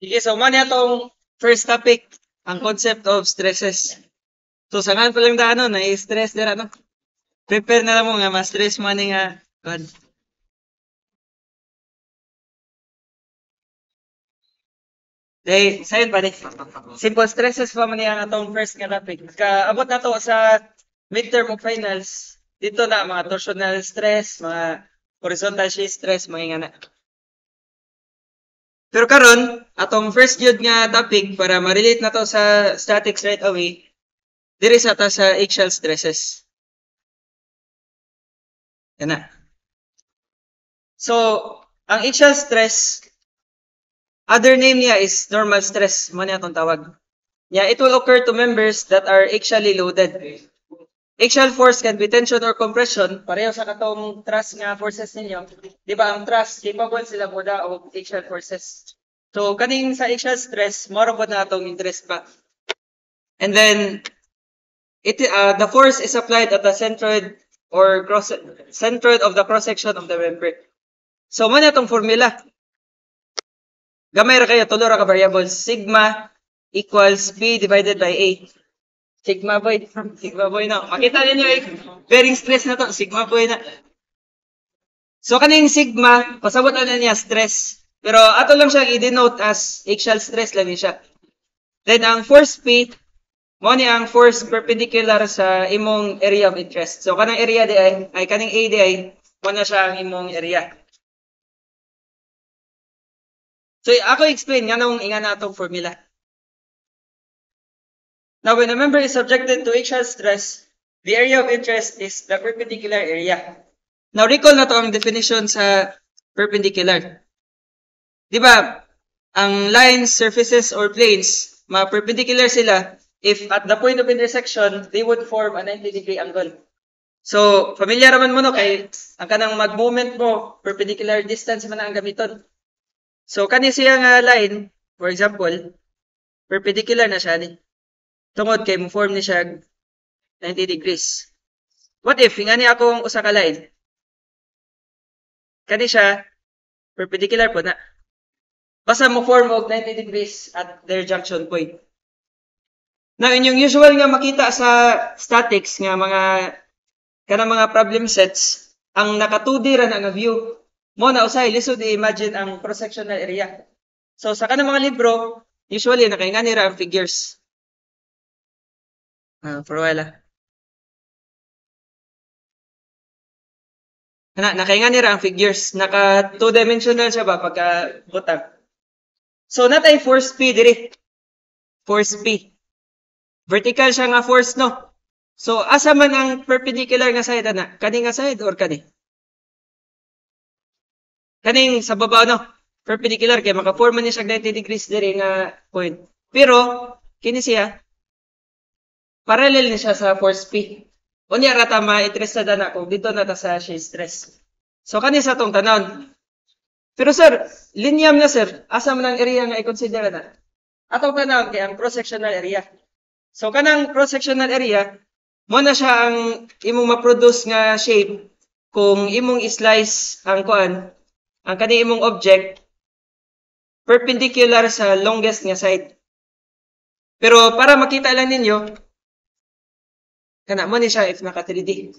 Sige, so man itong first topic, ang concept of stresses. So, sa nga pa lang ano, na-stress din ano. Prepare na lang mo nga, ma-stress man nga. God. Day, sayon pa din. Simple stresses pa man ang atong first nga topic. Kaabot na to sa midterm of finals. Dito na, mga torsional stress, mga horizontal shear stress, mga nga na. Pero karon, atong first jud nga topic para ma-relate na to sa statics right away, diri sa ta sa axial stresses. Yan na. So, ang axial stress, other name niya is normal stress, mo niya itong tawag. Yeah, it will occur to members that are axially loaded. Axial force can be tension or compression, pareho sa katong thrust nga forces ninyo. Di ba ang thrust, capable sila mo og axial forces. So, kaning sa axial stress, moro po na itong interest pa. And then, the force is applied at the centroid or centroid of the cross-section of the member. So, man itong formula. Gamay ra kayo, tulo ra ka variables. Sigma equals P divided by A. Sigma boy. Sigma boy na. Makita ninyo bearing stress na to. Sigma boy na. So, kaning sigma, pasabot na niya stress. Pero ato lang siya i-denote as axial stress lang siya. Then, ang force P, mo ni ang force perpendicular sa imong area of interest. So, kanang area di ay kaning A di ay, mo na siya ang imong area. So, ako explain nga nung inga na itong formula. Now, when a member is subjected to axial stress, the area of interest is the perpendicular area. Now, recall na to ang definition sa perpendicular. Di ba, ang lines, surfaces, or planes, ma-perpendicular sila if at the point of intersection, they would form a 90-degree angle. So, familiar naman mo no, kay ang kanang mag-moment mo, perpendicular distance man ang gamiton. So, kani siya nga line, for example, perpendicular na siya ni. Tungod kay mo form ni siya 90 degrees. What if, ingani akong usa ka line? Kani siya, perpendicular po na. Basta mo form og 90 degrees at their junction point. Now, inyong usual nga makita sa statics nga kanang mga problem sets, ang naka-2D ra na nga view, mo na usay lisod i-imagine ang cross-sectional area. So sa kanang mga libro, usually nakaingani ra ang figures. For a while. Nakaingani ra ang figures. Naka two-dimensional siya ba pagka butang. So natay force P diri. Force P. Vertical siya nga force no. So asa man ang perpendicular nga side ana? Kani nga side or kani? Kaning sa baba no, perpendicular kay maka-form man niya siya 90 degrees diri nga point. Pero kini siya parallel ni siya sa force P. Unya ra ta ma-interested na kung dito na ta sa shear stress. So kani sa tong tanawon. Pero sir, linear na sir, asa man ang area nga i-consider na? Atong tanawon kay ang cross-sectional area. So kanang cross-sectional area, mo na siya ang imong ma-produce nga shape kung imong i-slice ang kuan ang kani imong object perpendicular sa longest nga side. Pero para makita lang ninyo, kana mo ni siya if naka 3D.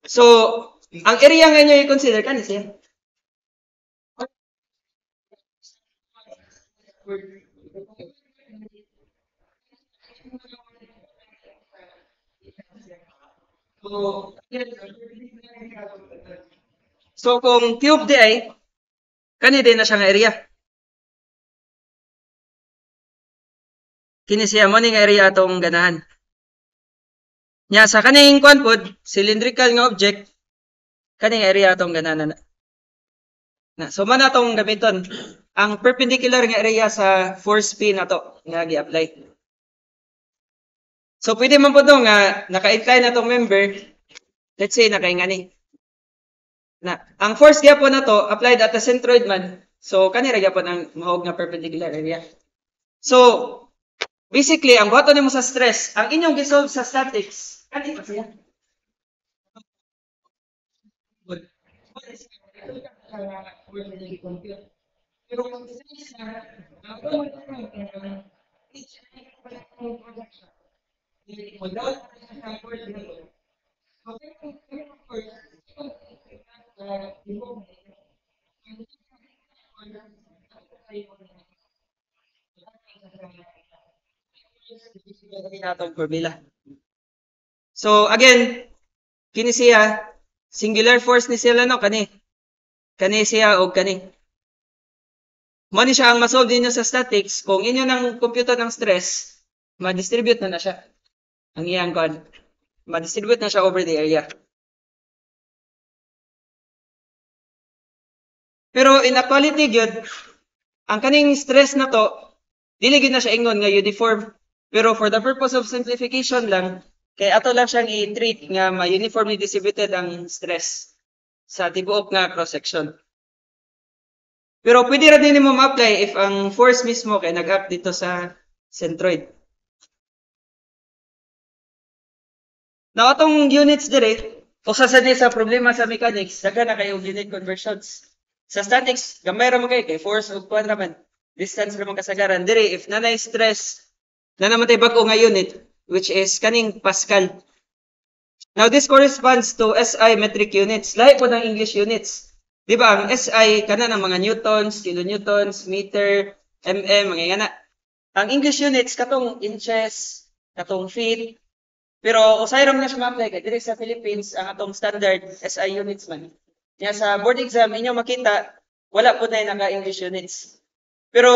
So, ang area nga inyo i-consider kani siya. So, kung cube di ay, kani din na siya nga area. Kini siya mo nga area atong ganahan. Nya sa kaning kuan pod, cylindrical nga object, kaning area atong ganahan na. So man atong gamiton ang perpendicular nga area sa force P nato nga gi-apply. So pwede man pud nga naka-incline atong member, let's say nakaingani. Na ang force gyapon nato applied at the centroid man. So kanira gyapon ang mahog nga perpendicular area. So basically ang buhaton nimo sa stress, ang inyong gisolve sa statics, kani pa siya. Pero kung stress na, ako without effort dito. Okay, of course, natong formula. So again, kini siya singular force ni sila no kani. Kani siya og kani. Mo ni siya ang masolve ninyo sa statics kung inyo nang computer ng stress, ma-distribute na siya. Ang iyang kon. Ma-distribute na siya over the area. Pero in actuality gyud, ang kaning stress na to dili gyud na siya ingon nga uniform. Pero for the purpose of simplification lang, kay ato lang siyang i-treat nga ma-uniformly distributed ang stress sa tibuok nga cross-section. Pero pwede ra din mo ma-apply if ang force mismo kay nag-act dito sa centroid. Now, atong units dire, usa sa sa problema sa mechanics, daga na kayo unit conversions. Sa statics, gamay ra mo kay force ug kuan ra man. Distance ra man kasagaran. Dire, if nanay stress, na naman tayo bag-o nga unit, which is kaning Pascal. Now, this corresponds to SI metric units. Lahi po ng English units. Di ba, ang SI, kana ng mga newtons, kilonewtons, meter, mm, mga yana. Ang English units, katong inches, katong feet, pero usay ram na siya ma-apply kay diri sa Philippines ang atong standard SI units man. Nya sa board exam inyo makita wala po na naka-English units. Pero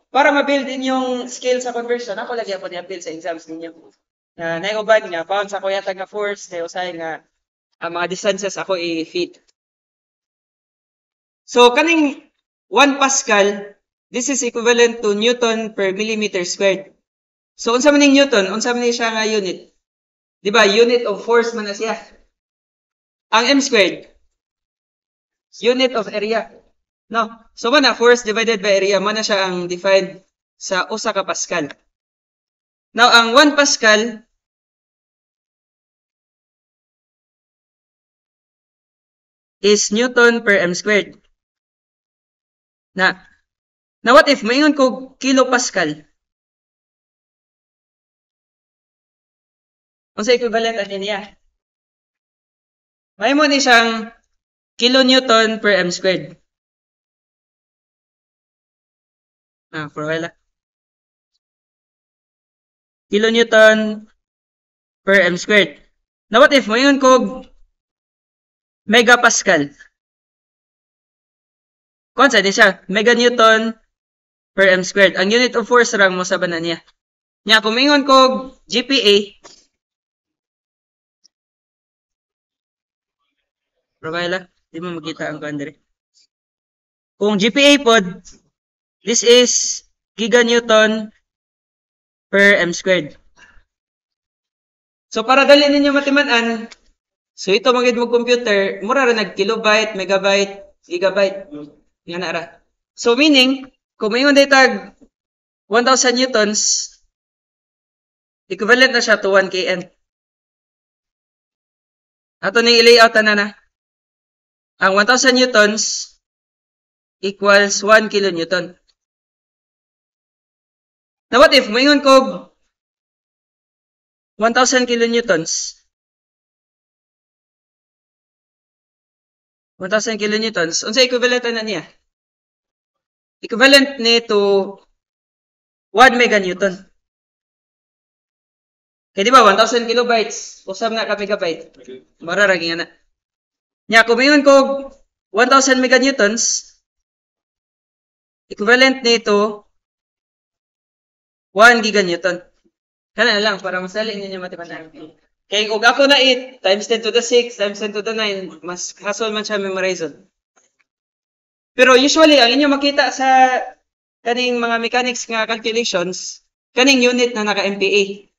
para ma-build din yung skill sa conversion, ako lagi po ni-build sa exams ninyo. Na naiuban nga pounds ako yata nga force, kay usay nga ang mga distances ako i-feet. So kaning 1 Pascal, this is equivalent to Newton per millimeter squared. So unsa man ning Newton? Unsa man siya nga unit? Di ba? Unit of force man na siya. Ang m squared, unit of area. No. So man na force divided by area man na siya ang defined sa usa ka Pascal. Now ang 1 Pascal is Newton per m squared. Na what if maingon ko kilopascal? Unsa equivalent ani niya? May mo ni siyang kilonewton per m squared. For a while. Kilonewton per m squared. Now what if maingon ko megapascal? Konsa din siya? Meganewton per m squared. Ang unit of force rang mo sa banan niya. Nya kung maingon ko GPA, Provila, di mo makita ang kandre. Kung GPA pod, this is giganewton per m squared. So para dali ninyo matiman-an, so ito magid mo computer, mura ra nag kilobyte, megabyte, gigabyte. Nga na ra. So meaning, kung maingon tag 1,000 newtons, equivalent na siya to 1 kN. Ato ning i-layout na. Ang 1,000 newtons equals 1 kilonewton. Now what if maingon ko 1,000 kilonewtons? 1,000 kilonewtons. Unsa equivalent na niya? Equivalent ni to 1 meganewton. Kaya di ba 1,000 kilobytes, usab na ka megabyte. Mara ra gyud na. Nya kung maingon ko 1,000 meganewtons, equivalent nito 1 giganewton. Kana lang para masali ninyo matibanayan. Kay ug ako na 8 times 10 to the 6 times 10 to the 9, mas hassle man siya memorize. Pero usually ang inyo makita sa kaning mga mechanics nga calculations, kaning unit na naka MPa.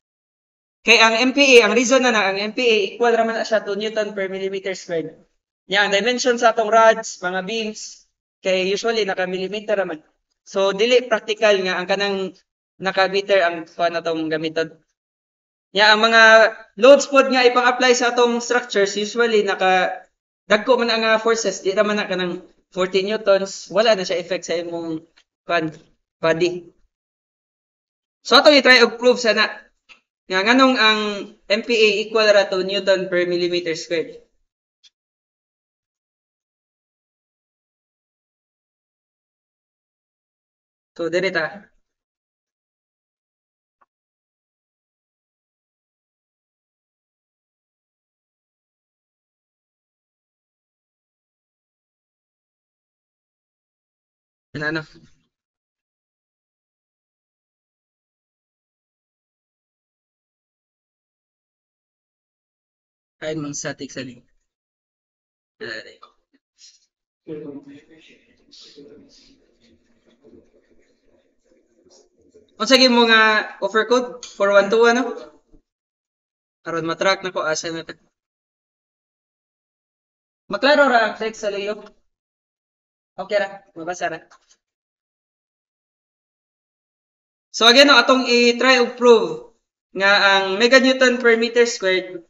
Kay ang MPa, ang reason na ang MPa equal ra man na siya to Newton per millimeter squared. Nya ang dimension sa atong rods, mga beams, kay usually naka millimeter ra man. So dili practical nga ang kanang naka meter ang kuan atong gamiton. Nya ang mga loads pod nga ipang-apply sa atong structures usually naka dagko man ang forces, di ra man na kanang 40 newtons, wala na siya effect sa imong body. So atong i-try og prove sana nga nganong ang MPa equal ra to Newton per millimeter squared. So diri ta. Ano? Kain mong static sa link. Unsa gyud mo nga offer code 412 ano? Aron matrack nako asa na ta. Maklaro ra ang text sa layo. Okay ra, mabasa ra. So again, no, atong i-try og prove nga ang meganewton per meter squared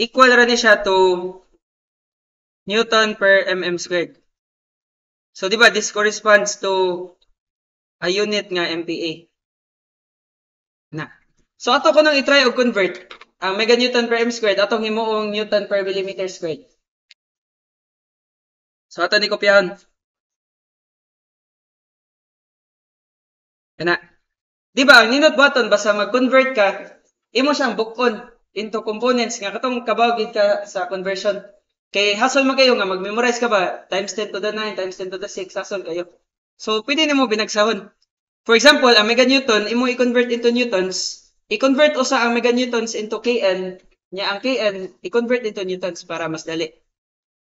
equal ra ni siya to Newton per mm squared. So di ba this corresponds to a unit nga MPa. Na. So ato ko nang i-try og convert ang meganewton per m squared atong himuong Newton per millimeter squared. So ato ni kopyahan. Kana. Di ba, ang ninot button basta mag-convert ka, imo siyang bukon into components nga katong kabawgid ka sa conversion. Kay hasol man kayo nga mag-memorize ka ba times 10 to the 9 times 10 to the 6 hasol kayo. So pwede nimo binagsahon. For example, ang meganewton imo i-convert into newtons, i-convert usa ang meganewtons into kn, nya ang kn i-convert into newtons para mas dali.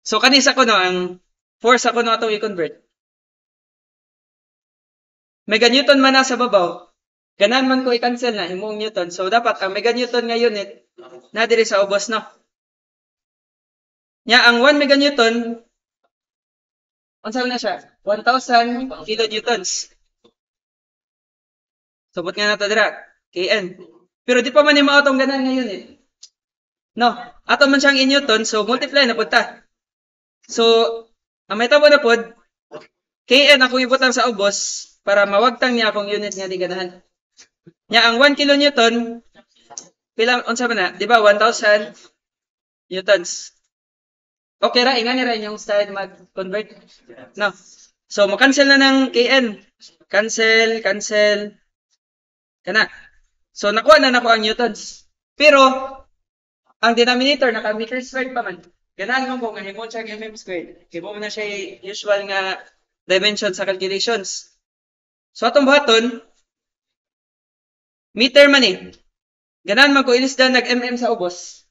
So kani sa kuno ang force ako no atong i-convert. Meganewton man na sa babaw, ganan man ko i-cancel na himong newton. So dapat ang meganewton nga unit na diri sa ubos no. Nya ang 1 meganewton unsa na siya? 1000 kilonewtons. Subot nga nato dira kn. Pero di pa man ni mao tong ganan nga unit. No, ato man siyang in newton so multiply na pud ta. So ang mahitabo na pod kn ako ibutang sa ubos para mawagtang niya akong unit nga di ganahan. Nya ang 1 kilonewton pila unsa man na, di ba 1000 newtons. Okay ra ingani ra inyong style mag-convert. No. So mo-cancel na ng kn. Cancel. Kana. So nakuha na nako ang newtons. Pero ang denominator naka meter squared pa man. Ganahan mo kung himon siya mm squared. Himo na siya usual nga dimension sa calculations. So atong buhaton meter man eh. Ganahan man ko ilisdan nag mm sa ubos.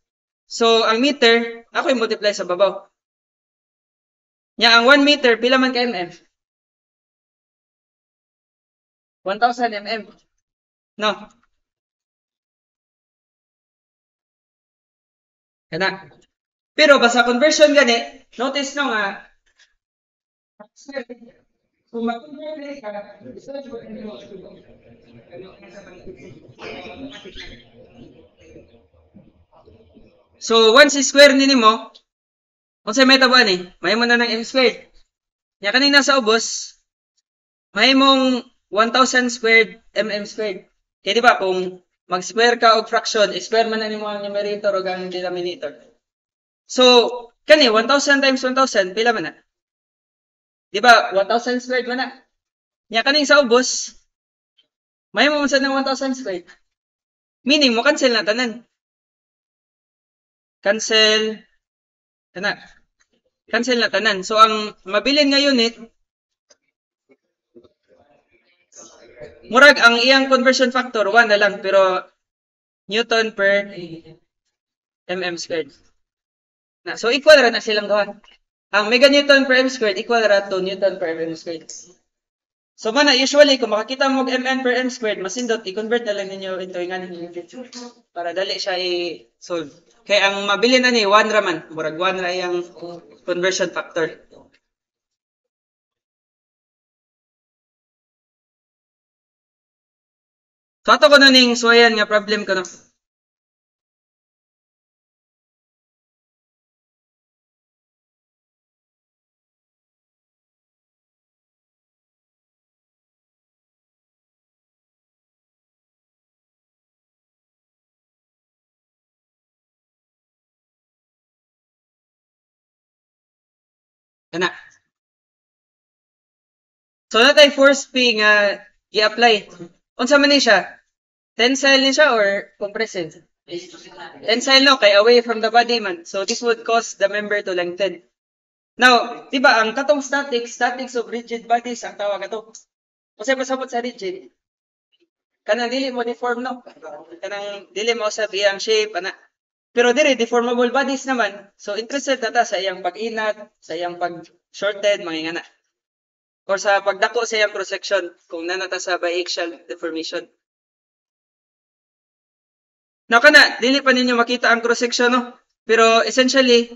So ang meter ako i-multiply sa babaw. Nya ang 1 meter pila man ka mm? 1000 mm. No. Kana. Pero basta conversion gani, notice no nga kung mag-convert ka, so once square nimo, unsay may tabuan ni? Mahimo na ng m squared. Nya kaning nasa ubos, mahimong 1000 squared mm squared. Kaya di ba kung mag-square ka og fraction, square man na nimo ang numerator ug ang denominator. So, kani 1000 times 1000 pila man na? Di ba 1000 squared man na? Nya kaning sa ubos, mahimo man sad ng 1000 squared. Meaning mo cancel na tanan. Cancel kana. Cancel na tanan. So ang mabilin nga unit murag ang iyang conversion factor 1 na lang pero Newton per mm squared. Na so equal ra na silang duha. Ang meganewton per m squared equal ra to Newton per mm squared. So man usually kung makakita mo og mm per m squared masindot i-convert na lang ninyo into ingani unit para dali siya i-solve. Kay ang mabilin na ni 1 ra man, murag 1 ra iyang conversion factor. So ato ko na ning suwayan nga problem ko no. Kana. So natay force P nga i-apply. Unsa man ni siya? Tensile ni siya or compressive? Tensile no, kay away from the body man. So this would cause the member to lengthen. Now, di ba ang katong statics of rigid bodies ang tawag ato. Kasi pasabot sa rigid. Kanang dili mo deform no. Kanang dili mo sa iyang shape ana. Pero diri deformable bodies naman. So interested na ta sa iyang pag-inat, sa iyang pag-shorted, mga ingana. Or sa pagdako sa iyang cross section kung nanata sa biaxial deformation. Now kana dili pa ninyo makita ang cross section no. Pero essentially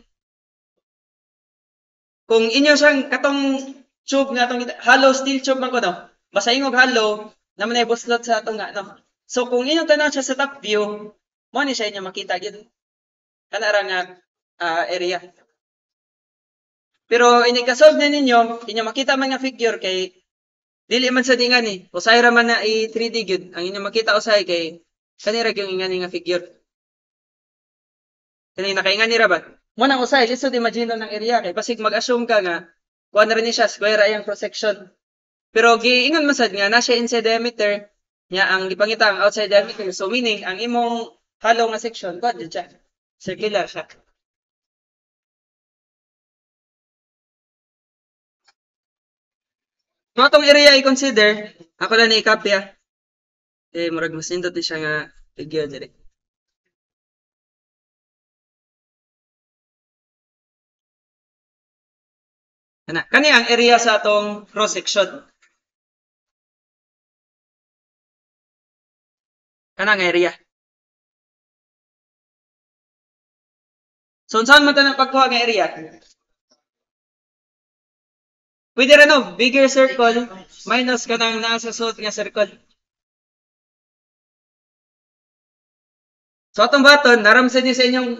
kung inyo siyang katong tube nga atong hollow steel tube man ko no. Basta ingog hollow naman ay buslot sa atong nga no. So kung inyong tanaw siya sa top view, mo ni siya inyo makita gyud. Kana ra nga area. Pero ini-solve na ninyo, inyo makita man nga figure kay dili man sa dingan ni. Usay ra man na i-3D gyud. Ang inyo makita usay kay kanira gyud ingani nga figure. Kani nakaingani ra ba? Mo nang usay, lisod imagine ng area kay basig mag-assume ka nga kuha na rin ni siya square ayang cross section. Pero giingon man sad nga na siya inside diameter nya ang gipangita ang outside diameter. So meaning ang imong hollow nga section kuha jud siya. Circular siya. So atong area i-consider, ako na ni-copy murag mas nindot siya nga figure diri. Kani ang area sa atong cross section. Kanang area. So saan man ta pagkuha nga area? Pwede rin no, bigger circle minus kanang nasa suot nga circle. So atong baton, naramsan niyo sa inyong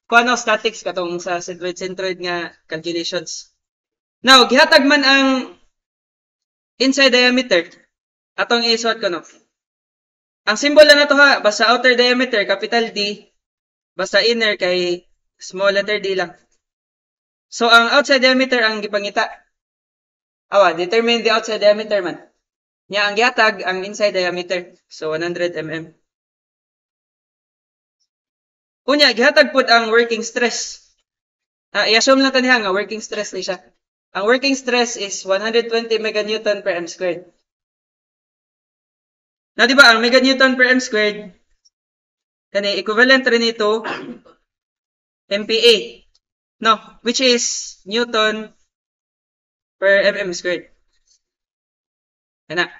kuano statics katong sa centroid nga calculations. Now, gihatag man ang inside diameter. Atong isuot ko no. Ang symbol na to ha, basta outer diameter, capital D, basta inner kay small letter d lang. So, ang outside diameter ang gipangita. Awa, determine the outside diameter man. Nya ang gihatag ang inside diameter. So, 100 mm. Unya, gihatag pud ang working stress. I-assume lang taniha nga working stress ni siya. Ang working stress is 120 meganewton per m squared. Na di ba ang meganewton per m squared kani equivalent rin nito MPa. No, which is Newton per mm squared. Kana.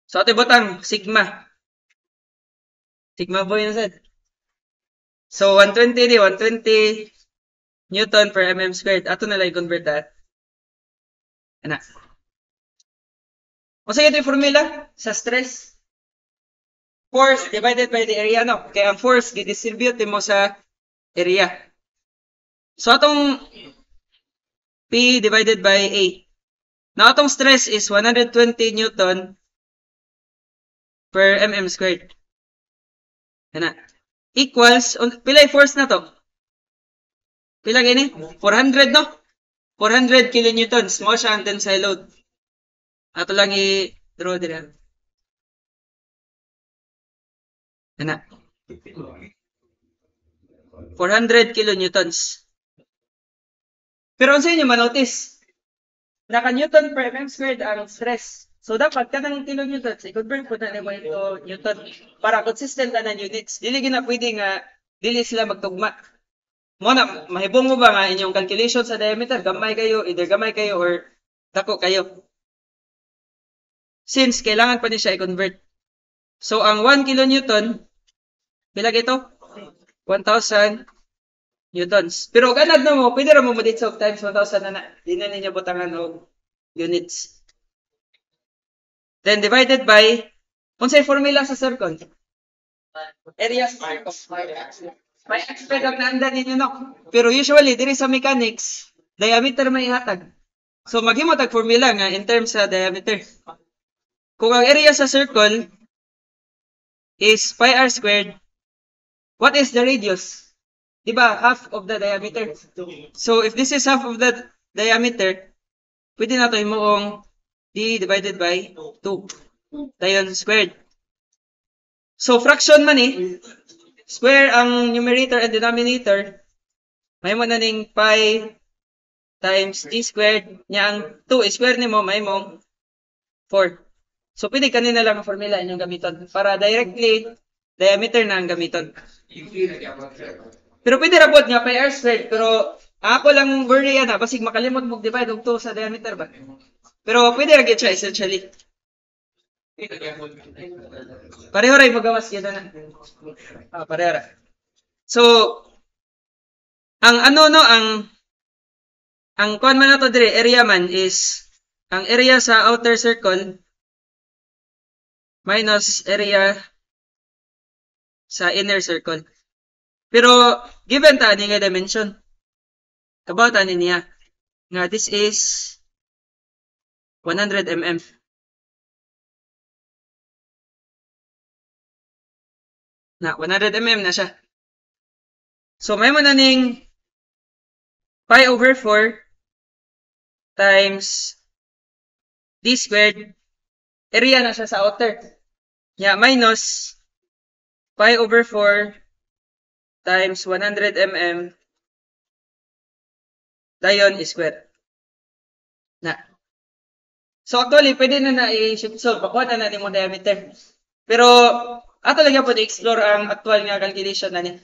So ato butang sigma. Sigma boy na sad. So 120 di 120 Newton per mm squared. Ato na lang i-convert that. Kana. O sige ito yung formula sa stress. Force divided by the area, no? Kaya ang force, didistribute mo sa area. So, atong P divided by A. Now, atong stress is 120 Newton per mm squared. Yan. Equals, pilay force na to? Pila gini? 400, no? 400 kilonewtons. Mo siya ang tensile load. Ato lang i-draw dira. Yan. 400 kilonewtons. Pero sa inyo manotice, naka-newton per mm squared ang stress. So, dapat kanang kilonewtons, i-convert po na naman ito newton para consistent na units. Dili na pwede nga, dili sila magtugma. Muna, mahibong mo ba nga inyong calculation sa diameter, gamay kayo, either gamay kayo or dako kayo. Since kailangan pa niya siya i-convert. So, ang 1 kilonewton, bilag ito? 1,000 newtons. Pero ganad na mo, pwede rin mo madit sa times 1,000 na. Di na ninyo butangan o units. Then, divided by, kung sa'y formula sa circle? Area square of may expect ang naandan ninyo, no? Pero usually, diri sa mechanics, diameter may ihatag. So, maghimotag formula nga in terms sa diameter. Kung ang area sa circle is pi r squared, what is the radius? Diba, half of the diameter. So, if this is half of the diameter, pwede na ito yung d divided by 2. Dayon squared. So, fraction man square ang numerator and denominator, may mo na ning pi times d squared. Nya ang 2 square nimo may mong 4. So, pwede kanina lang ang formula inyong gamiton para directly diameter na ang gamiton. Pero pwede rabot nga pi r squared, pero ako lang worry yan basig makalimot mo divide og 2 sa diameter ba. Pero pwede ra gyud siya essentially. Pareho ray magawas gyud na. Pareho ra. So ang ang kuan man nato dire area man is ang area sa outer circle minus area sa inner circle. Pero given ta ni nga dimension, about ani niya nga this is 100 mm. Na 100 mm na siya. So may mo na ning pi over 4 times d squared. Area na siya sa outer. Nya minus pi over 4 times 100 mm dayon square. Na. So actually, pwede na i-shift solve. Pakuha na nimo diameter. Pero ato lang po i-explore ang actual nga calculation na niya.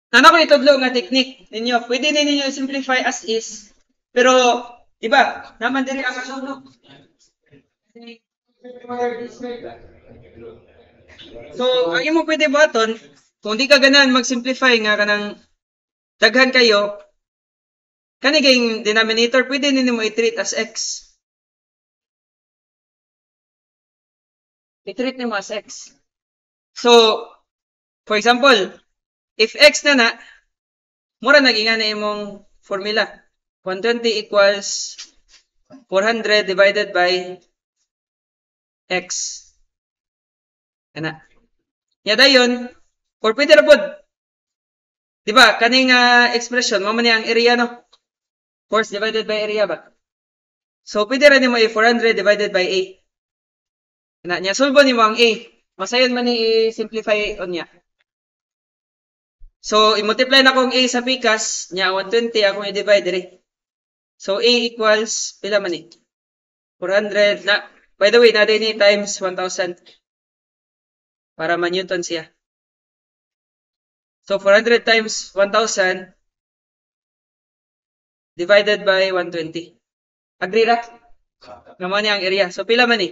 Ano ko itudlo nga technique ninyo? Pwede din ninyo simplify as is. Pero, diba, naman diri ang ano. So, ang imo pwede buhaton, kung di ka ganahan mag-simplify nga kanang daghan kayo, kani kayong denominator, pwede ninyo mo i-treat as x. I-treat nimo as x. So, for example, if x na mura naging na imong formula. 120 equals 400 divided by x. Ana. Ya dayon, or pwede ra pod. Diba, kaning expression mo man ang area no. Force divided by area ba? So pwede ra nimo i 400 divided by a. Ana nya solve nimo ang a. Masayon man ni i-simplify on niya. So, i-multiply na kong a sa pikas, nya 120 akong i-divide dire. So, a equals, pila man 400 na, by the way, na din times 1,000. Para ma-Newton siya. So, 400 times 1,000 divided by 120. Agree ra? Naman niya ang area. So, pila man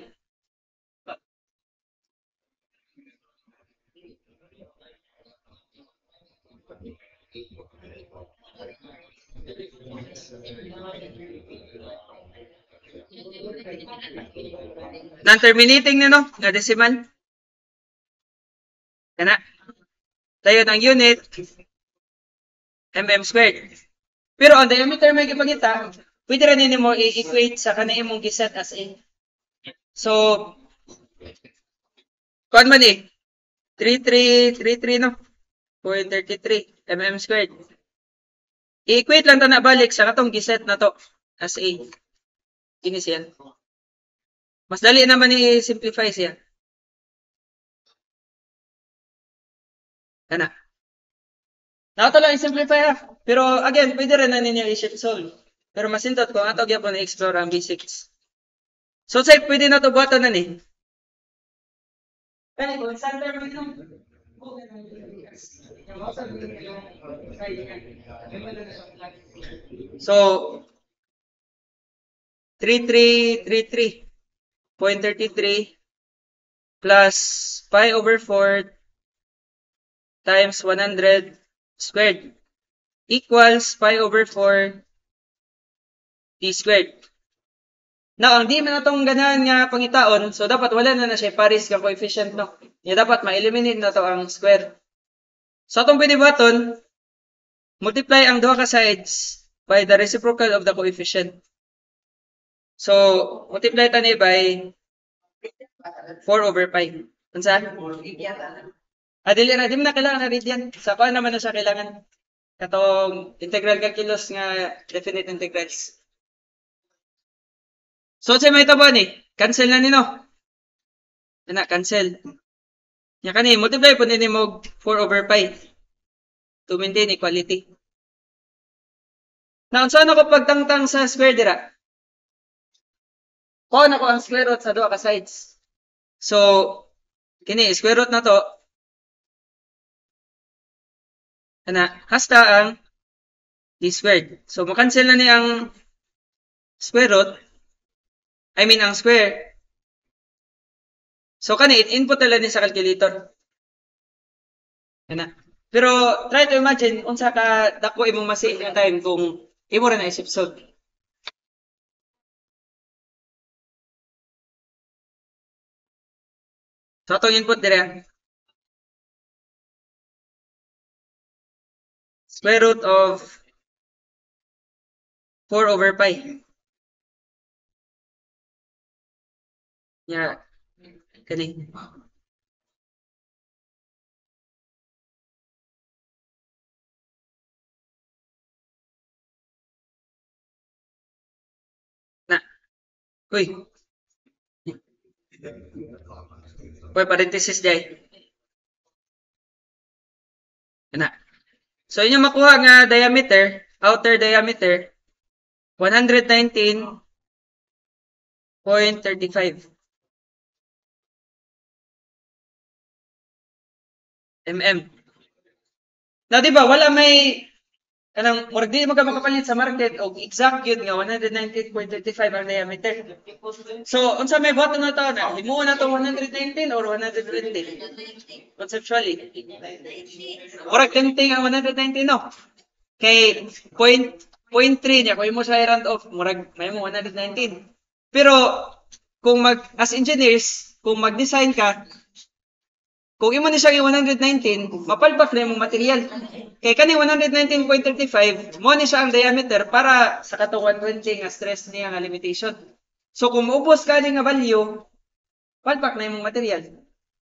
non-terminating na no? Nga decimal. Kana. Dayon ang unit, mm squared. Pero ang diameter may ipagita, pwede rin nini mo i-equate sa kanang imong giset as a. So, kuan man 33 no? 0.33 mm squared. I-equate lang ta na balik sa katong giset na to as a. Kini siya. Mas dali naman i-simplify siya. Kana. Nato lang i-simplify pero again, pwede rin na ninyo i-shift solve. Pero masintot ko, ato gyapon na-explore ang basics. So, say, pwede na to buhatan na ni. Kani ko, center mo ito. So, 33.33 plus pi over 4 times 100 squared equals pi over 4 t squared. Now, ang di man natong ganahan nga pangitaon, so dapat wala na siya pares nga coefficient, no? Nga dapat ma-eliminate na to ang square. So, atong pwede buhaton, multiply ang duha ka sides by the reciprocal of the coefficient. So, multiply tani by 4/5. Unsa? Dili na, di mo na kailangan na read yan. Sa kuha naman na siya kailangan. Katong integral calculus nga definite integrals. So, sa may tabo ni, cancel na nino. Yan na, cancel. Yan kani, multiply po nini mo 4/5 to maintain equality. Now, saan ako pagtangtang sa square dira? Kuha na ko ang square root sa duha ka sides. So, kini, square root na to. Ana, hasta ang d squared. So, makancel na ni ang square root. I mean, ang square. So, kani, input na lang ni sa calculator. Ana. Pero, try to imagine, unsa ka dako imong masi nga time kung imo ra na isip solve. So, atong input dire. Square root of 4/5. Yeah. Kani. Na. Uy. Uy, parenthesis jay. Na. So, inyo makuha nga diameter, outer diameter, 119.35 mm. Now, di ba, wala may, kanang, murag di mo ka makapalit sa market o exact yun nga, 119.35 ang diameter. So, unsa may buhaton na ito na, himuon na ito 119 or 120? Conceptually. Murag tempting ang 119, no? Kay, 0.3 niya, kung mo siya i-round off, murag, may mo 119. Pero, kung as engineers, kung mag-design ka, kung imo ni siya 119, mapalpak na yung material. Kay kani 119.35, mo ni siya ang diameter para sa katong 120 nga stress niya nga limitation. So kung maubos ka nga value, palpak na yung material.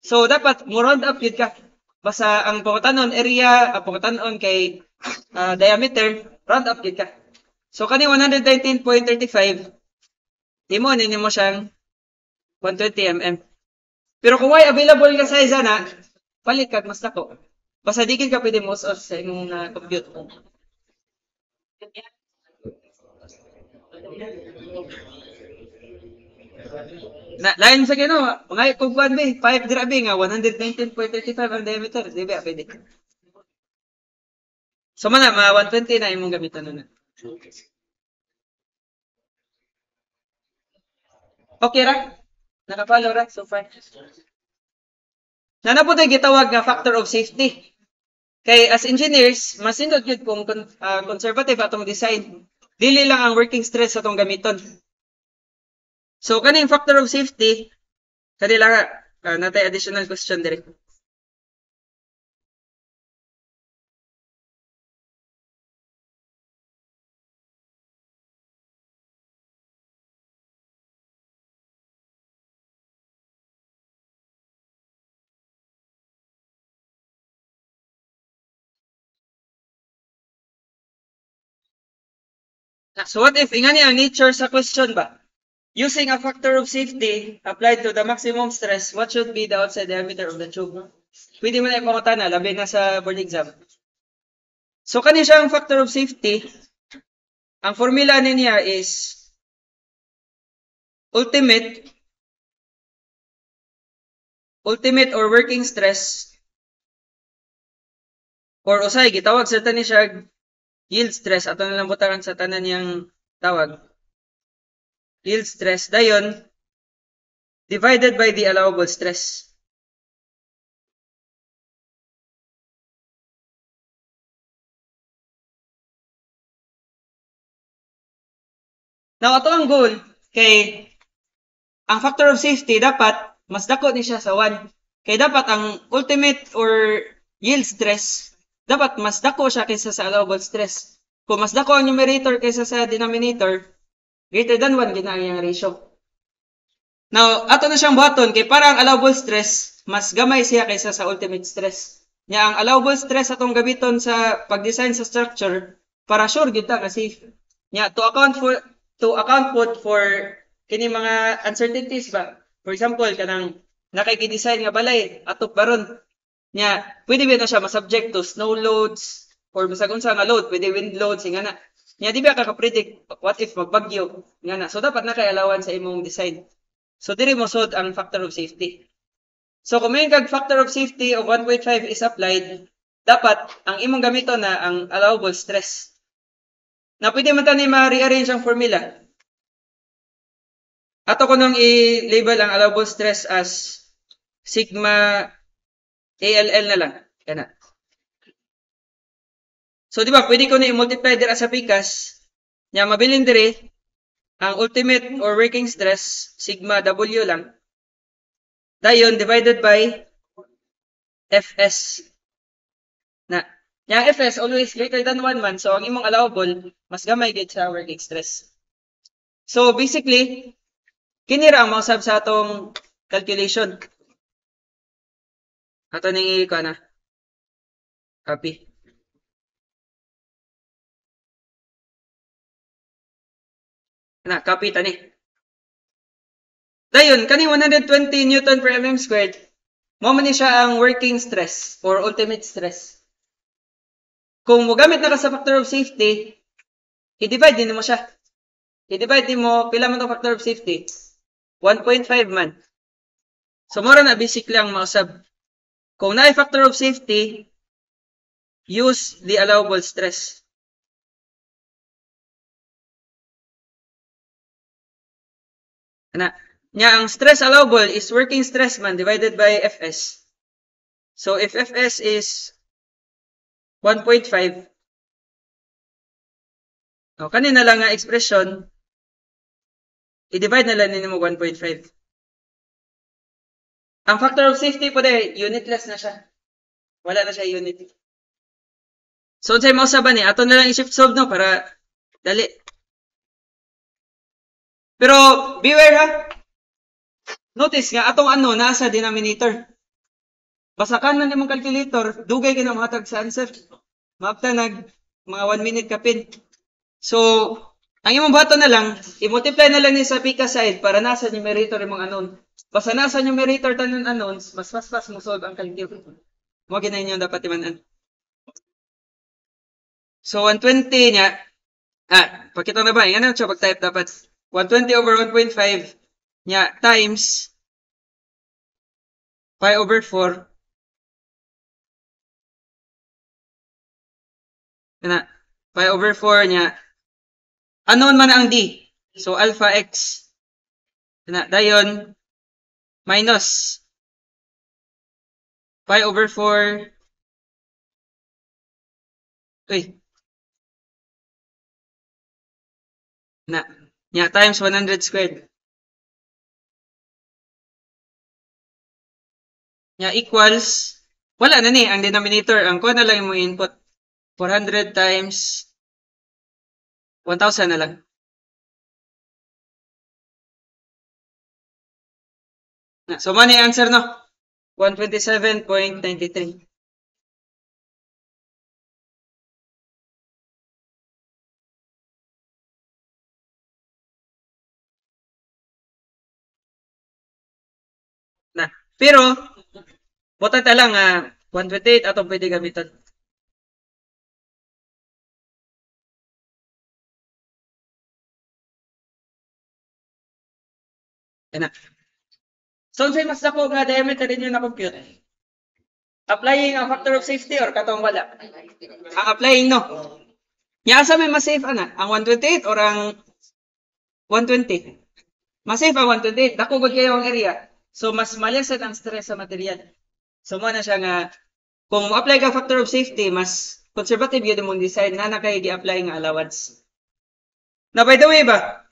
So dapat mo round up yun ka. Basta ang pangutanon area, ang pangutanon kay diameter, round up yun ka. So kani 119.35, imo ni mo siyang 120 mm. Pero kung may available ka size na, palit ka mas dako. Basta di ka pwede most of sa imong compute. Na lain sa kino, mga kugwan be, 5 grabe nga 119.35 ang diameter, di ba pwede. So man na 120 na imong gamiton na. Okay ra? Nakapalo ra so far. Na po tayo gitawag nga factor of safety. Kay as engineers, mas indot yun kung conservative atong design. Dili lang ang working stress atong gamiton. So kaning factor of safety, kanila natay additional question dire. So what if ingani ang nature sa question ba? Using a factor of safety applied to the maximum stress, what should be the outside diameter of the tube? Pwede mo na ipangutana, labi na sa board exam. So kani siya ang factor of safety. Ang formula niya is ultimate or working stress or usay gitawag sa tani siya yield stress ato na lang butaran sa tanan niyang tawag. Yield stress dayon divided by the allowable stress. Now ato ang goal kay ang factor of safety dapat mas dako ni siya sa 1. Kay dapat ang ultimate or yield stress dapat mas dako siya kaysa sa allowable stress. Kung mas dako ang numerator kaysa sa denominator, Greater than 1 gina ang iyang ratio. Now, ato na siyang buhaton kay para ang allowable stress mas gamay siya kaysa sa ultimate stress. Nya ang allowable stress atong gamiton sa pag-design sa structure para sure gid ta ka safe. Nya to account for kini mga uncertainties ba. For example, kanang nakiki-design nga balay atop baron. Nya pwede ba na siya ma-subject to snow loads or bisag unsa nga load, pwede wind loads ingana. Nya di ba ka-predict what if magbagyo ingana. So dapat na kay allowance sa imong design. So diri mo sud ang factor of safety. So kung may kag factor of safety of 1.5 is applied, dapat ang imong gamiton na ang allowable stress. Na pwede man tani ma-rearrange ang formula. Ato ko nang i-label ang allowable stress as sigma ALL na lang. Kana. So di ba pwede ko na i-multiply dira sa pikas. Nya mabilin diri ang ultimate or working stress, sigma W lang. Dayon, divided by Fs. Yung Fs always greater than 1 man. So, ang imong allowable, mas gamay gid sa working stress. So, basically, kinira ang mausab sa atong calculation. Ato ning ko na. Copy. Copy tani. Dayon, kani 120 Newton per mm squared, mo man ni siya ang working stress or ultimate stress. Kung mo gamit na ka sa factor of safety, i-divide din mo siya. I-divide din mo, pila man ang factor of safety? 1.5 man. So, mura na basic lang mausab. Kung na factor of safety, use the allowable stress. Nya ang stress allowable is working stress man divided by Fs. So if Fs is 1.5, kanina lang nga expression, i-divide na lang ninyo mo 1.5. Ang factor of safety po dahil, unitless na siya. Wala na siya unit. So, unsay mo sa ba ni? Ato na lang i-shift solve no para dali. Pero, beware ha. Notice nga, atong nasa denominator. Basakan na nimong calculator, dugay ka na mahatag sa answer. Maapta mga 1 minute ka pin. So, ang imong bato na lang, i-multiply na lang ni sa pika side para nasa numerator imong unknown. Basta nasa numerator tanon unknowns, mas mo solve ang calculator. Mo ginay niyo dapat imanan. So, 120 niya, pakita na ba? Yan ang siya pag-type dapat. 120 over 1.5 niya times pi over 4. Pi over 4 niya. Unknown man ang D. So, alpha x. Dayon, minus pi over 4. Nya times 100 squared. Nya equals, wala na ni ang denominator. Ang kuha na lang mo input. 400 times 1,000 na lang. So, man yung answer, no? 127.93. Pero, buta ta lang 128 atong pwede gamitan. So, unsay mas dako nga diameter ninyo na compute? Applying ang factor of safety or katong wala? Ang applying, no? Nya asa may mas safe ang 128 or ang 120? Mas safe ang 128. Dako gud kayo ang area. So, mas malisan ang stress sa material. So, mo na siya nga, kung mo-apply ka factor of safety, mas conservative yun mong design na nakay gi-apply nga allowance. Na by the way ba,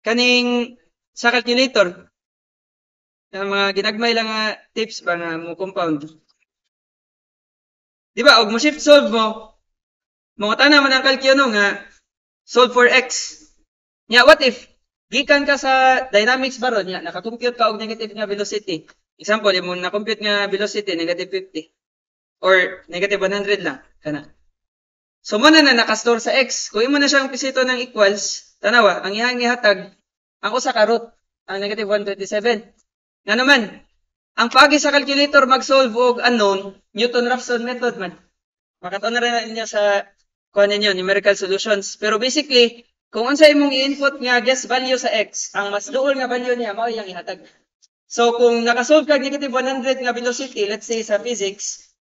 kaning sa calculator, mga ginagmay lang nga tips ba nga mo compound. Di ba, og mo shift solve mo, mga tanan man ang calculo nga, solve for x. Nya, what if gikan ka sa dynamics baron nya naka-compute ka og negative nga velocity. Example, imong na-compute nga velocity negative 50 or negative 100 lang kana. So mo na naka-store sa x. Kung imo na siyang pisito ng equals, tanawa, ang iyang ihatag ang usa ka root, ang negative 127. Nga naman, ang pagi sa calculator mag-solve og unknown, Newton-Raphson method man. Makataon na rin niya sa kuha ninyo, numerical solutions. Pero basically, kung unsa imong i-input nga guess value sa x, ang mas duol nga value niya mao iyang ihatag. So kung nakasolve kag negative 100 nga velocity, let's say sa physics,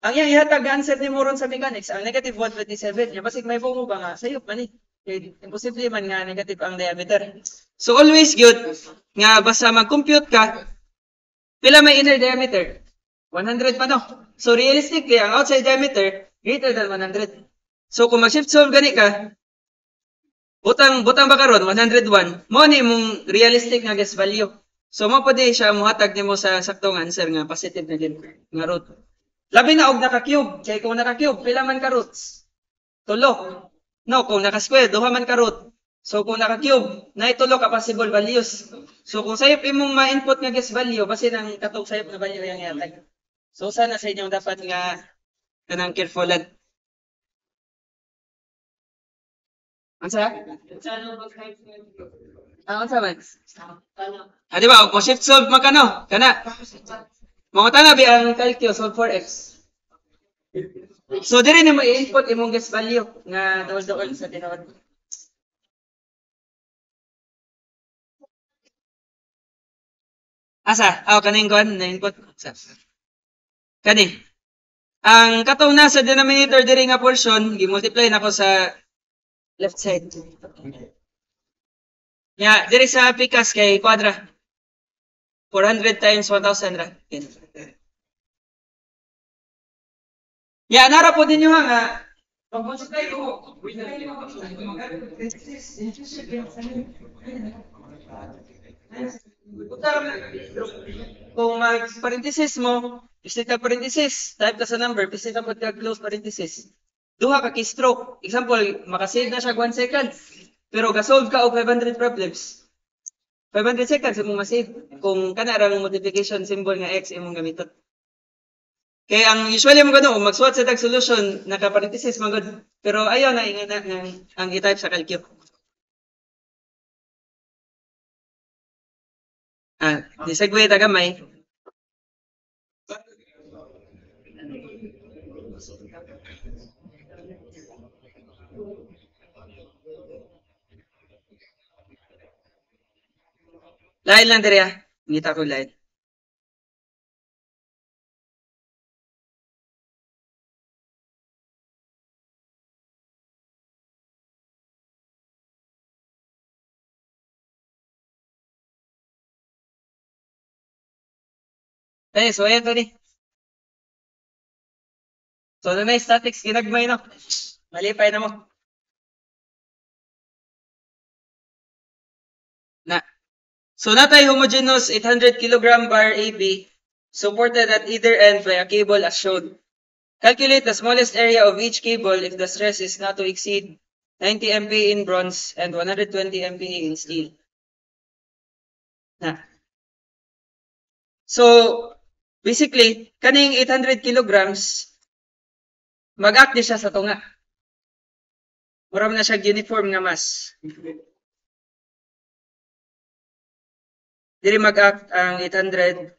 ang iyang ihatag nga answer nimo ron sa mechanics, ang negative 127. Ya basig may bumo ba nga sayop man imposible man nga negative ang diameter. So always good nga basta mag-compute ka, pila may inner diameter? 100 pa no. So realistically, ang outside diameter greater than 100. So kung mag-shift solve gani ka, butang ba karon 101, mo ni mong realistic nga guess value. So mo pwede siya muhatag nimo sa saktong answer nga positive na din nga root. Labi na og naka-cube, kay kung naka-cube pila man ka roots? Tulo. No, kung naka-square duha man ka root. So kung naka-cube, na tulo ka possible values. So kung sayop imong ma-input nga guess value, basin ang katong sayop na value yang ihatag. So sana sa inyong dapat nga kanang carefulan. Unsa? Unsa man? Di ba? Kung shift solve man kano? Kana. Mga tanabi ang calcio solve for x. So diri nimo i-input imong guess value nga duol-duol sa tinawag. Asa? Kaning kon na input. Kani. Ang katong nasa denominator diri nga portion, gi-multiply nako sa left side. Nya, diri sa pikas kay kwadra. 400 times 1,000 ra. Ya, nara po din nga nga pag-multiply ko. Kung mag-parenthesis mo, pislit ka parenthesis, type ka sa number, pislit ka close parenthesis. Duha ka keystroke. Example, makasave na siya 1 second. Pero ga-solve ka og 500 problems. 500 seconds imong ma-save kung kana ra multiplication symbol nga x imong gamiton. Kaya ang usually mo gano magsuwat sa tag solution naka-parenthesis man gud. Pero ayaw na ingana ang i-type sa calculus. Di segue ta gamay. Lain lang diri ngita ko lain. So ayan to ni. So na statics ginagmay no. Malipay na mo. Na. So natay homogeneous 800 kg bar AB supported at either end by a cable as shown. Calculate the smallest area of each cable if the stress is not to exceed 90 MPa in bronze and 120 MPa in steel. Na. So basically, kaning 800 kilograms mag-act siya sa tunga. Mura na siya uniform nga mass. Diri mag-act ang 800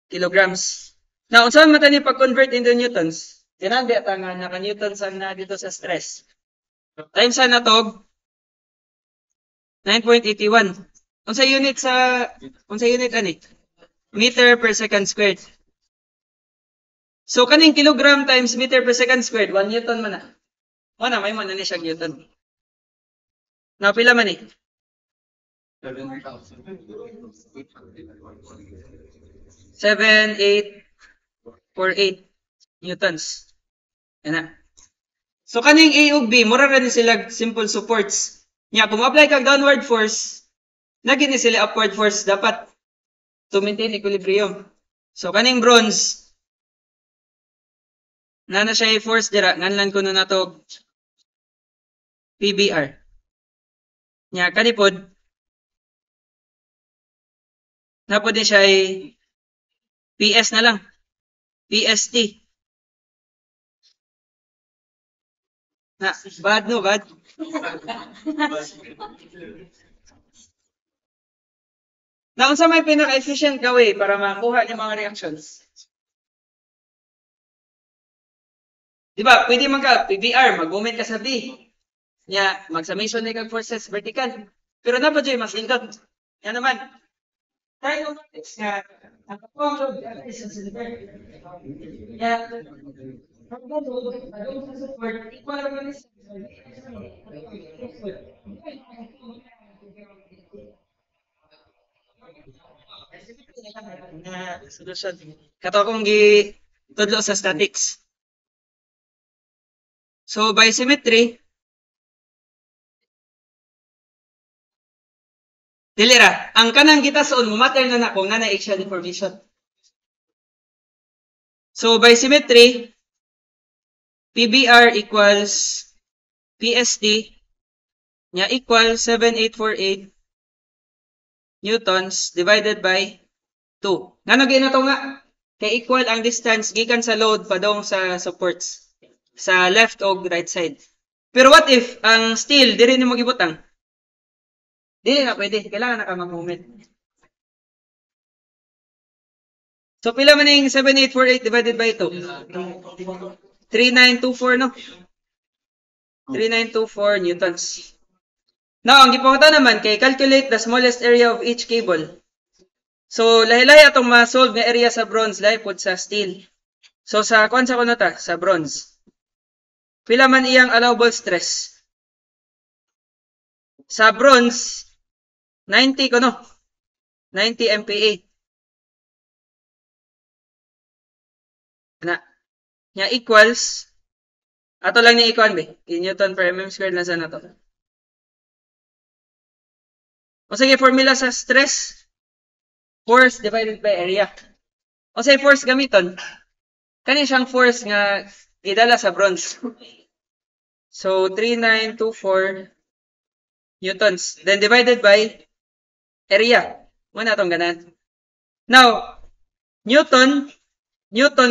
kilograms. Now, unsa man tani pag-convert into newtons? Tinandi at ang naka-newtons ang na dito sa stress. Times sa natog 9.81. Unsa unit ani? Meter per second squared. So kaning kilogram times meter per second squared, 1 newton man na. Mana may man na ni siyang newton. Now pila man ni? 7.848 newtons. Yan. So kaning A ug B, mura ra ni sila simple supports. Nya kung apply kag downward force, naging ni sila upward force dapat to maintain equilibrium. So kaning bronze na siya i-force dira nganlan kuno nato PBR. Nya kanipod napod ni siya ay PS na lang. PST. Na, bad no, bad. Na unsa may pinaka-efficient ka way para makuha ni mga reactions? Di ba, pwede man ka, PBR, mag-moment ka sa B. Nya, mag-summation na kag forces vertical. Pero napod siya mas indot. Yan naman. Trigonometrics nga, ang kapong load, is Nya, from the load, along sa support, equal naman is solution. Kato akong tudlo sa statics. So, by symmetry, dili ra, ang kanang gitason mo matter na na kung na axial deformation. So, by symmetry, PBR equals PST nya equal 7848 newtons divided by 2. Ngano ginato nga? Kay equal ang distance gikan sa load padong sa supports sa left o right side. Pero what if ang steel diri nimo gibutang? Dili na pwede, kailangan na ka mag-moment. So pila man ning 7848 divided by 2? 3924 no? 3924 newtons. Now, ang gipangita naman kay calculate the smallest area of each cable. So, lahi-lahi atong ma-solve nga area sa bronze, lahi pod sa steel. So, sa kuan sa kuno ta, sa bronze. Pila man iyang allowable stress? Sa bronze, 90 kuno. 90 MPa. Na, nya equals, ato lang ni ikuan be, Newton per mm squared na sa nato. O sige, formula sa stress, force divided by area. O sige, force gamiton. Kani siyang force nga idala sa bronze. So, 3924 newtons. Then divided by area. Muna itong ganan. Now, Newton,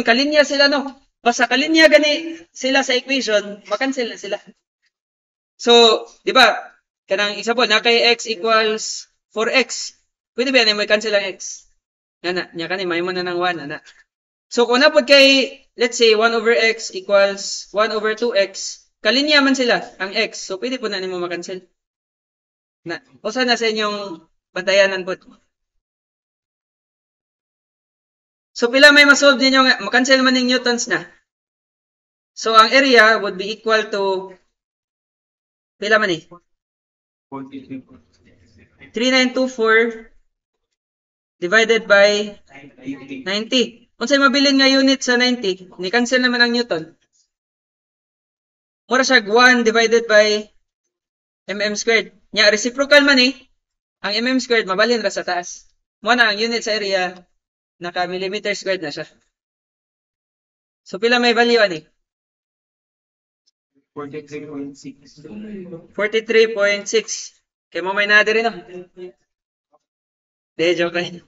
kalinya sila no. Basta kalinya gani sila sa equation, makancel na sila. So, di ba, kanang example, na kay x equals 4x. Pwede ba yan, may cancel ang x? Yan na, niya kanina, may mo na ng 1, na. So, kung napod kay, let's say, 1 over x equals 1 over 2x, kalinya man sila, ang x. So, pwede po na nimo makancel. Na, o sana sa inyong bantayanan po. So, pila may masolve ninyo nga, makancel man ng newtons na. So, ang area would be equal to, pila man eh? 3924 divided by 90. Kung sa'yo mabilin nga unit sa 90, ni-cancel naman ang newton. Mura siya 1 divided by mm squared. Nya, reciprocal man eh. Ang mm squared, mabalin ra sa taas. Muna ang unit sa area, naka millimeter squared na siya. So, pila may value ani? 43.6. 43.6. Kaya mo may nada rin, no? De, joke lang.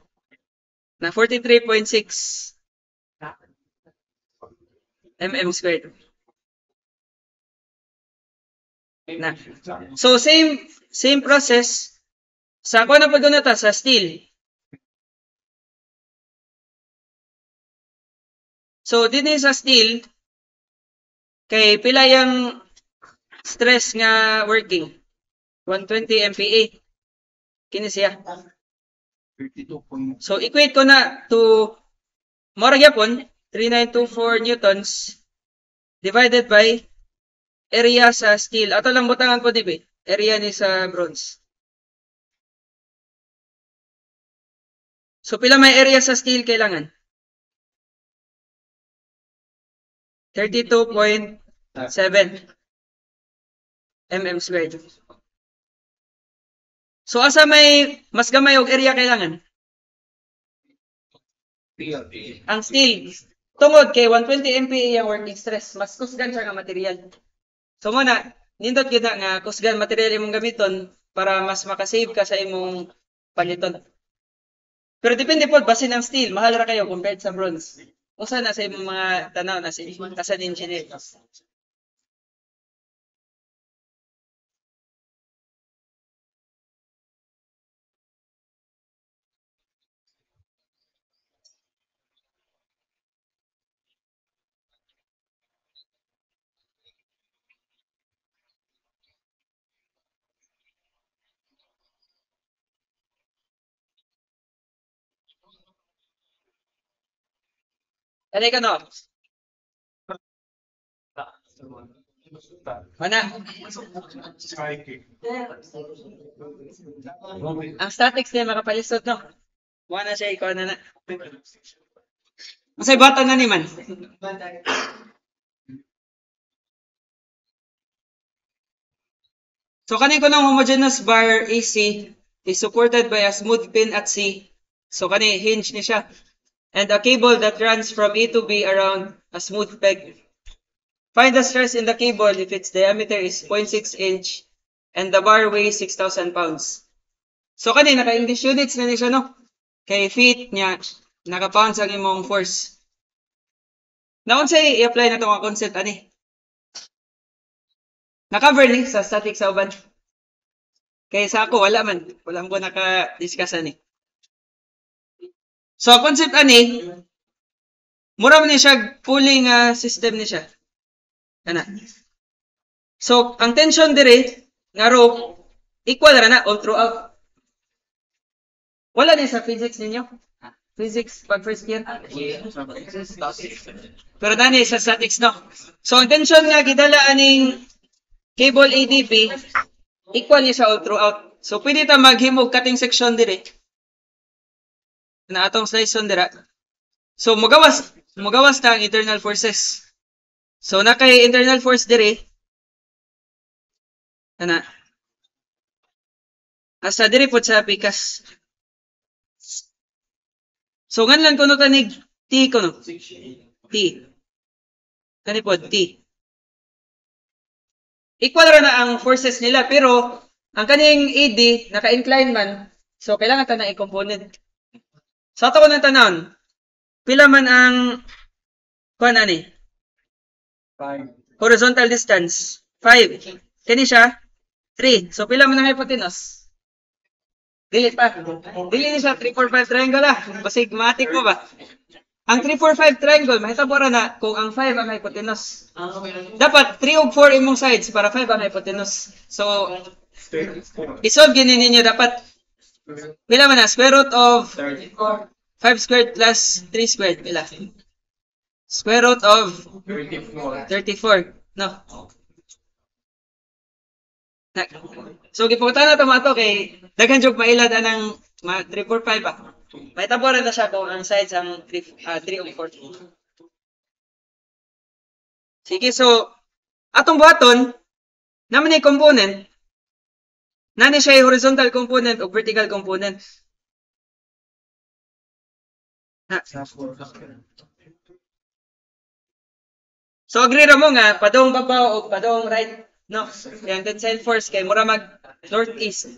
Na 43.6 mm squared. Na. So, same process. Sa ako na pag ta sa steel. So, din sa steel, kay pila yung stress nga working? 120 MPa. Kini siya. 32. So, equate ko na to, mora gyapon, 3924 newtons divided by area sa steel. Ato lang butangan ko, di ba? Area ni sa bronze. So, pila may area sa steel kailangan? 32.7 mm squared. So, asa may mas gamay og area kailangan? Ang steel. Tungod kay 120 MPa ang working stress, mas kusgan siya nga material. So, muna, nindot kita nga kusgan material imong gamiton, para mas makasave ka sa imong paliton. Pero depende po, base ng steel, mahal ra kayo compared sa bronze. Usa na sa imong mga tanaw na sa kasan engineer. Ano ka no? Mana? Ang statics niya makapalisod no. Wala siya ikaw na na. Masay bata na ni man. So kani ko ng homogeneous bar AC is supported by a smooth pin at C. So kani hinge ni siya. And a cable that runs from A to B around a smooth peg. Find the stress in the cable if its diameter is 0.6 inch and the bar weighs 6,000 pounds. So kani naka-English units na ni siya no? Kay feet niya naka-pounds ang imong force. Naon say i-apply na itong concept ani? Na-cover ni sa static sa uban. Kaya sa ako, wala man. Wala mo naka-discuss ani. So, concept ani, mura man ni siya pulling system ni siya. Ana. So, ang tension dire, nga rope, equal ra na all throughout. Wala din sa physics ninyo. Physics, pag first year. Pero dani sa statics, no? So, ang tension nga gidala aning cable ADP, equal niya siya all throughout. So, pwede ta maghimog cutting section dire. Na atong slice on dira. So, mugawas ta ang internal forces. So, na kay internal force dire. Ana. Asa dire po sa pikas. So, nganlan kuno kanig T kuno. T. Kani po, T. Equal ra na ang forces nila, pero ang kaning AD, naka-incline man, so kailangan ta na i-component. So, ato ko ng tanan, pila man ang, kuan ani? 5. Horizontal distance, 5. Kani siya, 3. So, pila man ang hypotenuse? Dili pa. Dili ni siya 3-4-5 triangle ah. Basig matik mo ba? Ang 3-4-5 triangle, mahitabo ra na kung ang 5 ang hypotenuse. Dapat 3 ug 4 imong sides para 5 ang hypotenuse. So, isolve gini ninyo dapat pila man na square root of 5 squared plus 3 squared pila. Square root of 34. No. So gipunta na tomato kay daghan jog mailad anang 3 4 5 ah. May taboran na siya kung ang sides ang 3 ug 4. Sige, so atong buhaton naman ni component nani siya horizontal component o vertical component. So agree ra mo nga padong babaw o padong right, no? Yung tensile force kay mura mag northeast.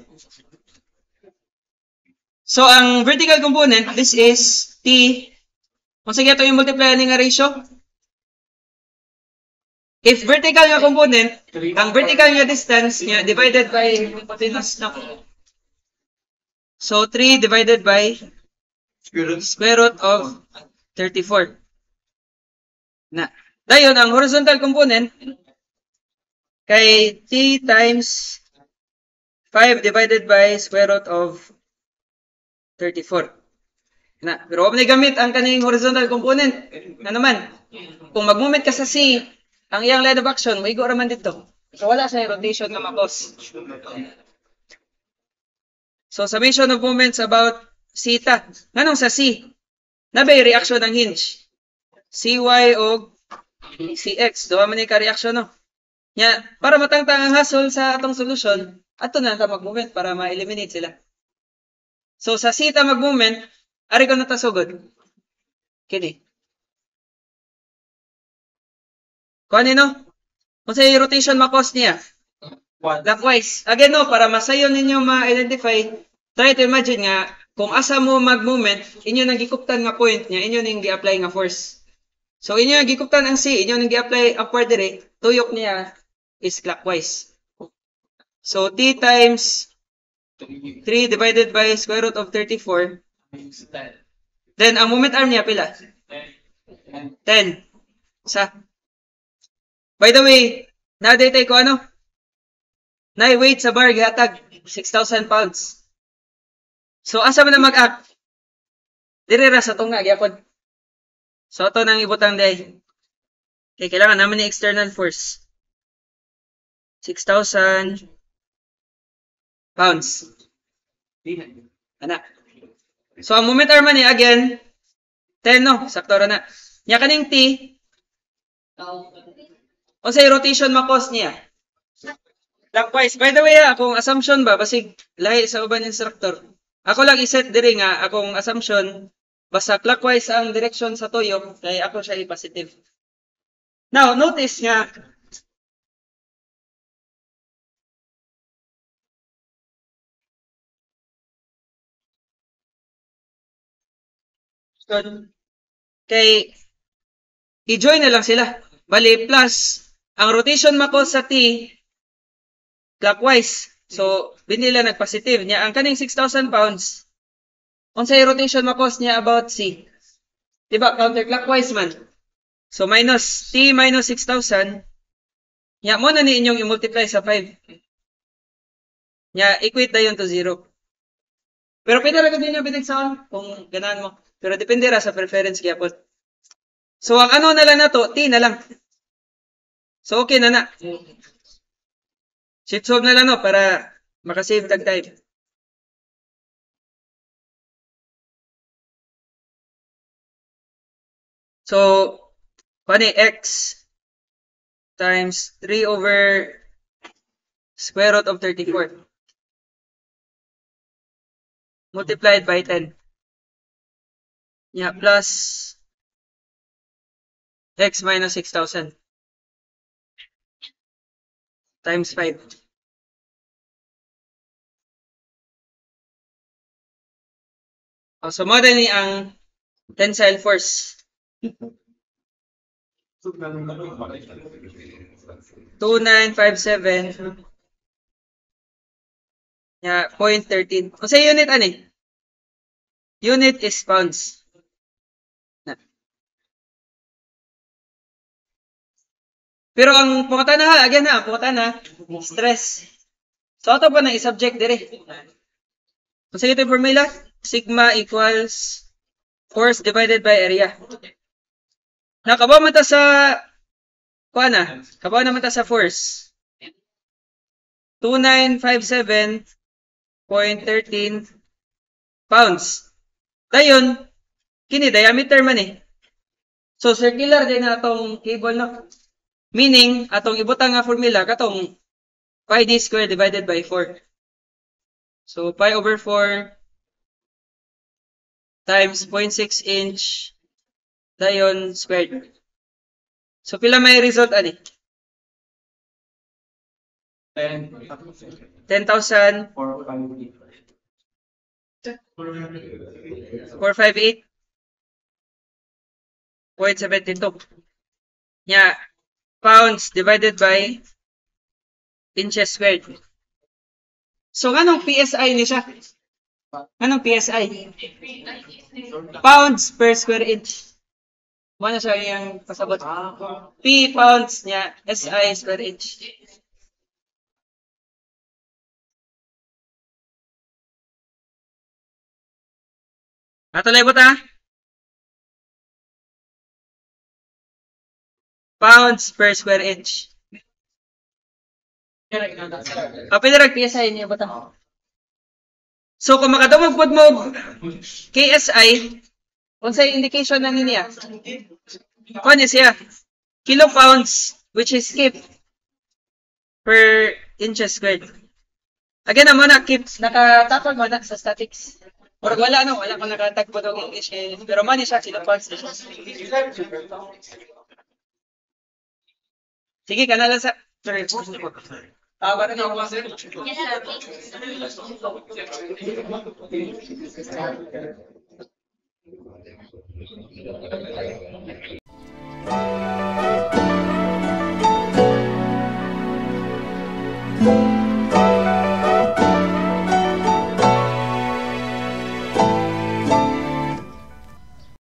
So ang vertical component, this is T. Kung sige ito yung multiply nga ratio. If vertical nga component, ang vertical nga distance niya divided by hypotenuse, no? So 3 divided by square root of 34. Na. Dayon, ang horizontal component kay T times 5 divided by square root of 34. Na, pero huwag na gamit ang kaning horizontal component. Na naman, kung mag-moment ka sa C, ang iyang line of action, maigo raman dito. So wala siya rotation na makos. So summation of moments about theta. Nganong sa C? Nabay reaction ng hinge. CY o CX. Duha man ni ka-reaction, no? Nya, para matangtang ang hasol sa atong solusyon, ato na ka mag-moment para ma-eliminate sila. So, sa theta mag-moment, ari ko natasugod. Kini. Kung ano, kung sa rotation makos niya, Clockwise. Again, no, para masayo ninyo ma-identify, try to imagine nga, kung asa mo mag-movement, inyo nang gikuptan nga point niya, inyo nang gi-apply nga force. So, inyo nang gikuptan ang C, inyo nang gi-apply upward dire, tuyok niya is clockwise. So, T times 3 divided by square root of 34. Then, ang moment arm niya, pila? 10. Sa. By the way, na-date ko ano? Na-weight sa bar, gihatag 6,000 pounds. So, asa man na mag-act? Dire ra sa tunga, gyapon. So, ito nang ibutang day. Okay, kailangan naman ni external force. 6,000 pounds. Ana. So, ang moment arm niya, again, 10, no? Sakto ra na. Nya kaning T, o say rotation makos niya. Clockwise. By the way, akong assumption ba, basig lahi sa uban instructor. Ako lang iset diri nga, akong assumption, basta clockwise ang direction sa tuyok, kaya ako siya i-positive. Now, notice nga, kay i-join na lang sila. Bali, plus, ang rotation makos sa T, clockwise. So, binila nag-positive niya. Ang kaning 6,000 pounds, unsay rotation makos niya about C. Diba, counterclockwise man. So, minus T minus 6,000, niya, mo na ni inyong i-multiply sa 5. Niya, equate na yun to 0. Pero pwede rin din yung binigsaon kung ganahan mo. Pero depende ra sa preference gyapon. So, ang ano na lang na to, T na lang. So, okay na na. Sheet solve na lang, no, para makasave tag time. So, paano x times 3 over square root of 34 multiplied by 10. Yeah, plus x minus 6,000 times 5. So, mo ni ang tensile force. 2957. Yeah, 0.13. Kung sa unit, ano eh? Unit is pounds. Pero ang pungatan na, again na, ang pungatan na, stress. So, ito pa na i-subject dire. Kung sa ito yung formula, sigma equals force divided by area. Nakabaw man ta sa, kuha na, kabaw naman ta sa force. 2957.13 pounds. Dayon, kini diameter man eh. So, circular din na itong cable na. Meaning, atong ibutang nga formula, katong pi d squared divided by 4. So, pi over 4 times 0.6 inch dayon squared. So, pila may result, ani? 10,458. 458.72. Yeah. Pounds divided by inches squared. So, anong PSI ni siya? Anong PSI? Pounds per square inch. Ano siya yung pasabot? P pounds niya, SI square inch. Natulay mo ta? Pounds per square inch. Pinarag PSI niya ba ta? So, kung makadumog po mo KSI, kung sa indication na niya, kung niya siya, kilopounds, which is keep per inches squared. Again, naman na, keep, nakatakot mo na sa statics. Or wala, no? Wala kung nakatagpo ng English. Pero man siya, kilopounds. Sige, ka na lang sa... Sorry. Parang ako kasi. Thank